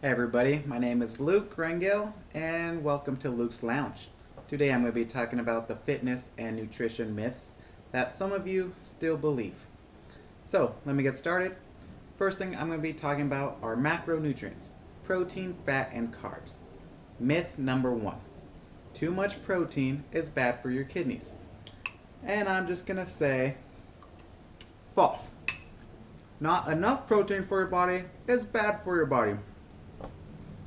Hey everybody, my name is Healthcoachrangel and welcome to Luke's Lounge. Today I'm going to be talking about the fitness and nutrition myths that some of you still believe. So let me get started. First thing I'm going to be talking about are macronutrients, protein, fat, and carbs. Myth number one, too much protein is bad for your kidneys. And I'm just going to say false. Not enough protein for your body is bad for your body.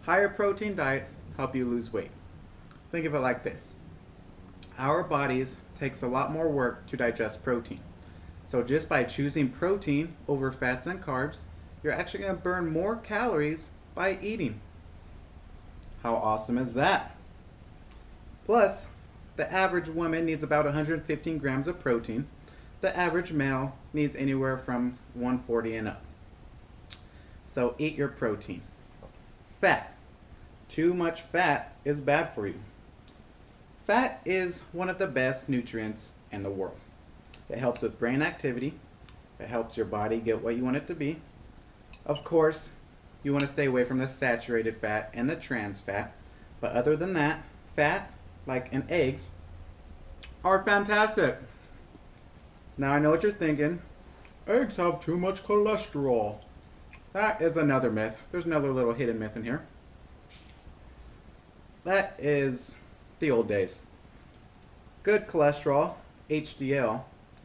Higher protein diets help you lose weight. Think of it like this. Our bodies takes a lot more work to digest protein. So just by choosing protein over fats and carbs, you're actually going to burn more calories by eating. How awesome is that? Plus, the average woman needs about 115 grams of protein. The average male needs anywhere from 140 and up. So eat your protein. Fat. Too much fat is bad for you. Fat is one of the best nutrients in the world. It helps with brain activity. It helps your body get what you want it to be. Of course, you want to stay away from the saturated fat and the trans fat. But other than that, fat, like in eggs, are fantastic. Now I know what you're thinking. Eggs have too much cholesterol. That is another myth. There's another little hidden myth in here. That is the old days. Good cholesterol, HDL,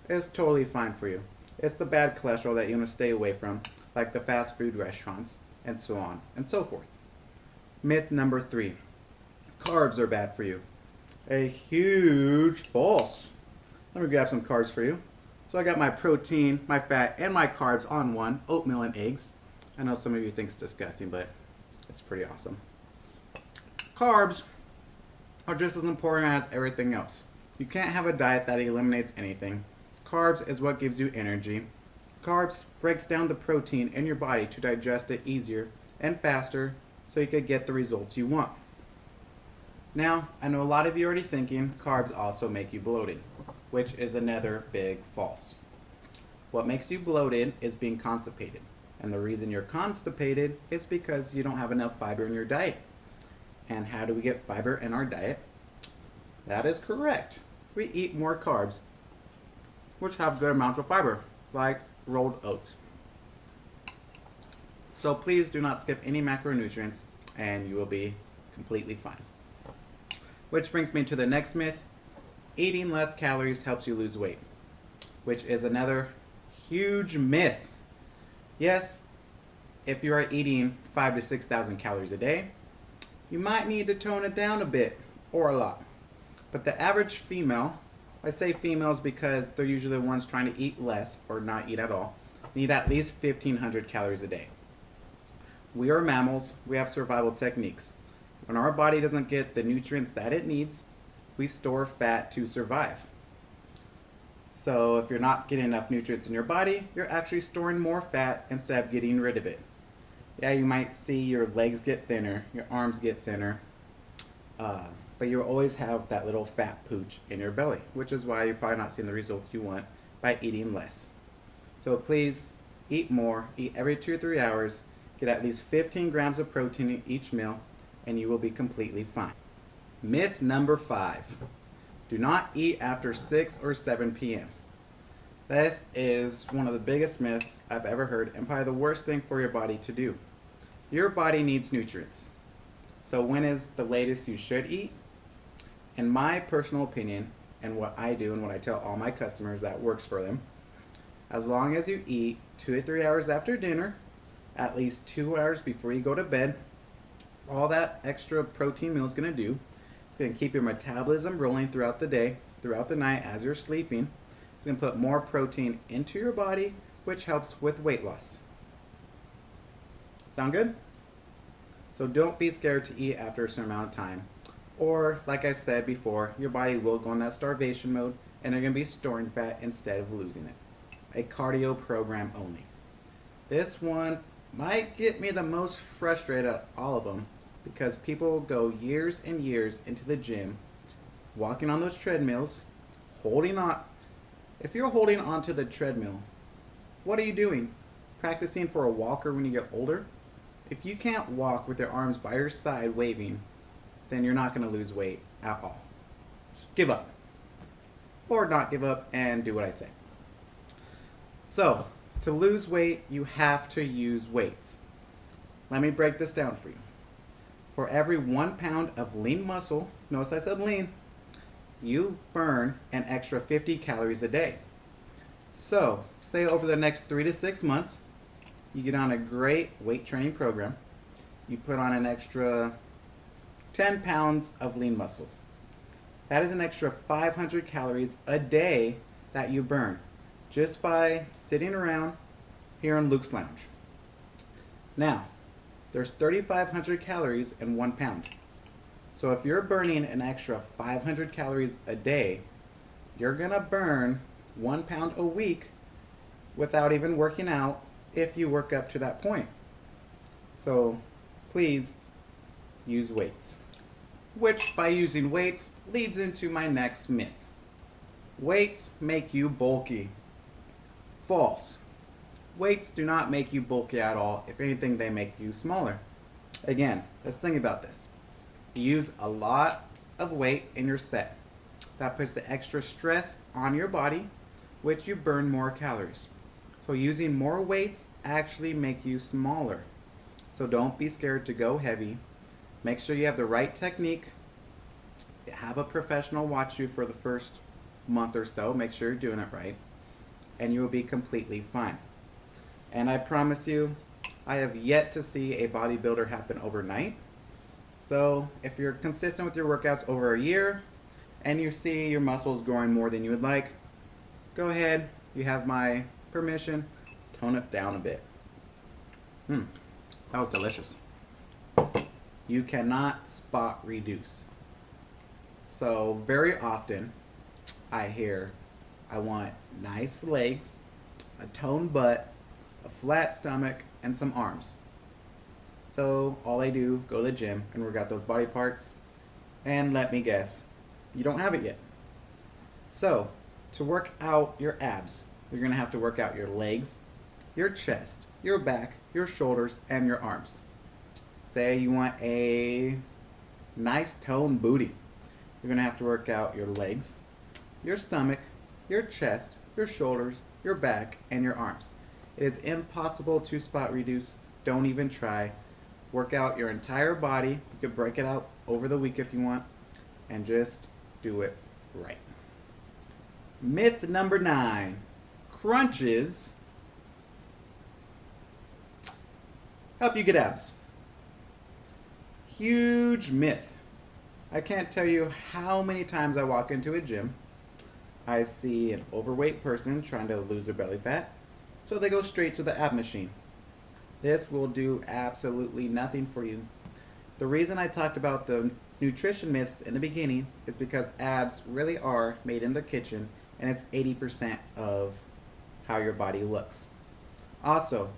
is totally fine for you. It's the bad cholesterol that you want to stay away from, like the fast food restaurants, and so on and so forth. Myth number three, carbs are bad for you. A huge false. Let me grab some carbs for you. So I got my protein, my fat, and my carbs on one, oatmeal and eggs. I know some of you think it's disgusting, but it's pretty awesome. Carbs are just as important as everything else. You can't have a diet that eliminates anything. Carbs is what gives you energy. Carbs breaks down the protein in your body to digest it easier and faster so you can get the results you want. Now, I know a lot of you are already thinking carbs also make you bloated, which is another big false. What makes you bloated is being constipated. And the reason you're constipated is because you don't have enough fiber in your diet. And how do we get fiber in our diet? That is correct. We eat more carbs, which have good amounts of fiber, like rolled oats. So please do not skip any macronutrients and you will be completely fine. Which brings me to the next myth. Eating less calories helps you lose weight, which is another huge myth. Yes, if you are eating 5,000 to 6,000 calories a day, you might need to tone it down a bit or a lot. But the average female, I say females because they're usually the ones trying to eat less or not eat at all, need at least 1,500 calories a day. We are mammals, we have survival techniques. When our body doesn't get the nutrients that it needs, we store fat to survive. So if you're not getting enough nutrients in your body, you're actually storing more fat instead of getting rid of it. Yeah, you might see your legs get thinner, your arms get thinner, but you always have that little fat pooch in your belly, which is why you're probably not seeing the results you want by eating less. So please eat more, eat every 2 or 3 hours, get at least 15 grams of protein in each meal, and you will be completely fine. Myth number 5, do not eat after 6 or 7 p.m. This is one of the biggest myths I've ever heard and probably the worst thing for your body to do. Your body needs nutrients. So when is the latest you should eat? In my personal opinion, and what I do and what I tell all my customers that works for them, as long as you eat 2 to 3 hours after dinner, at least 2 hours before you go to bed, all that extra protein meal is going to do, it's going to keep your metabolism rolling throughout the day, throughout the night as you're sleeping. It's going to put more protein into your body, which helps with weight loss. Sound good? So don't be scared to eat after a certain amount of time. Or, like I said before, your body will go in that starvation mode and they're going to be storing fat instead of losing it. A cardio program only. This one might get me the most frustrated of all of them because people go years and years into the gym, walking on those treadmills, holding on. If you're holding onto the treadmill, what are you doing? Practicing for a walker when you get older? if you can't walk with your arms by your side waving, then you're not going to lose weight at all. Just give up. Or not give up and do what I say. So, to lose weight, you have to use weights. Let me break this down for you. For every 1 pound of lean muscle, notice I said lean, you burn an extra 50 calories a day. So, say over the next 3 to 6 months, you get on a great weight training program, you put on an extra 10 pounds of lean muscle. That is an extra 500 calories a day that you burn just by sitting around here in Luke's Lounge. Now, there's 3,500 calories in 1 pound. So if you're burning an extra 500 calories a day, you're gonna burn 1 pound a week without even working out if you work up to that point. So please use weights. Which, by using weights, leads into my next myth. Weights make you bulky. False. Weights do not make you bulky at all. If anything, they make you smaller. Again, let's think about this. You use a lot of weight in your set. That puts the extra stress on your body, which you burn more calories. So using more weights actually make you smaller. So don't be scared to go heavy. Make sure you have the right technique. Have a professional watch you for the first month or so. Make sure you're doing it right. And you will be completely fine. And I promise you, I have yet to see a bodybuilder happen overnight. So if you're consistent with your workouts over a year and you see your muscles growing more than you would like, go ahead. You have my permission. Tone it down a bit. That was delicious. You cannot spot reduce. So very often I hear, I want nice legs, a toned butt, a flat stomach, and some arms. So all I do, go to the gym and work out those body parts, and let me guess, you don't have it yet. So to work out your abs, you're gonna have to work out your legs, your chest, your back, your shoulders, and your arms. Say you want a nice toned booty. You're gonna have to work out your legs, your stomach, your chest, your shoulders, your back, and your arms. It is impossible to spot reduce. Don't even try. Work out your entire body. You could break it out over the week if you want, and just do it right. Myth number 9. Crunches help you get abs. Huge myth. I can't tell you how many times I walk into a gym, I see an overweight person trying to lose their belly fat, so they go straight to the ab machine. This will do absolutely nothing for you. The reason I talked about the nutrition myths in the beginning is because abs really are made in the kitchen, and it's 80% of how your body looks. Also,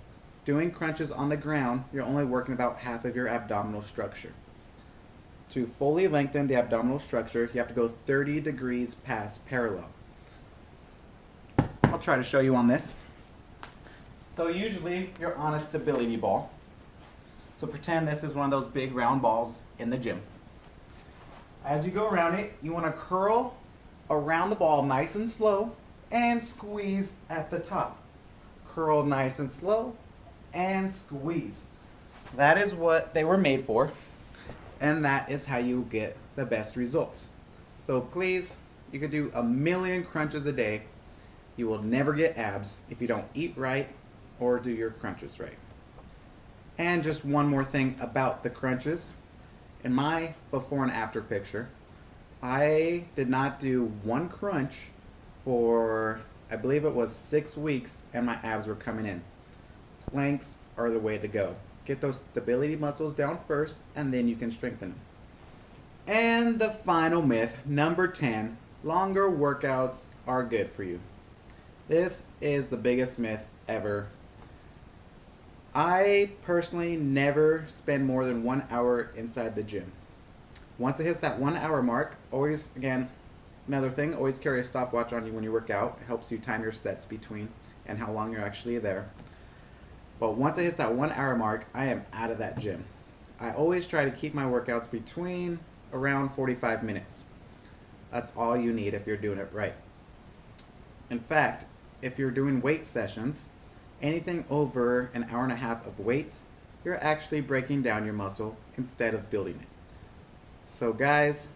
doing crunches on the ground, you're only working about half of your abdominal structure. To fully lengthen the abdominal structure, you have to go 30 degrees past parallel. I'll try to show you on this. So usually you're on a stability ball. So pretend this is one of those big round balls in the gym. As you go around it, you want to curl around the ball nice and slow and squeeze at the top. Curl nice and slow and squeeze. That is what they were made for, and that is how you get the best results. So please, you could do a million crunches a day. You will never get abs if you don't eat right or do your crunches right. And just one more thing about the crunches. In my before and after picture, I did not do one crunch for, I believe it was 6 weeks, and my abs were coming in. Planks are the way to go. Get those stability muscles down first, and then you can strengthen them. And the final myth, number 10, longer workouts are good for you. This is the biggest myth ever. I personally never spend more than 1 hour inside the gym. Once it hits that 1 hour mark, always, again, another thing, always carry a stopwatch on you when you work out. It helps you time your sets between and how long you're actually there. But once it hits that 1 hour mark, I am out of that gym. I always try to keep my workouts between around 45 minutes. That's all you need if you're doing it right. In fact, if you're doing weight sessions, anything over an hour and a half of weights, you're actually breaking down your muscle instead of building it. So guys,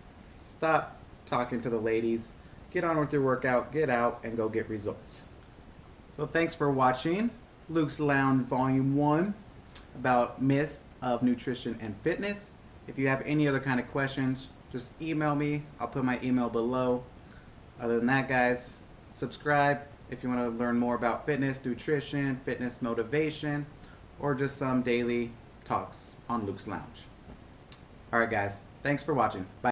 stop talking to the ladies, get on with your workout, get out, and go get results. So thanks for watching Luke's Lounge Volume 1 about myths of nutrition and fitness. If you have any other kind of questions, just email me. I'll put my email below. Other than that, guys, subscribe if you want to learn more about fitness, nutrition, fitness motivation, or just some daily talks on Luke's Lounge. Alright guys, thanks for watching. Bye.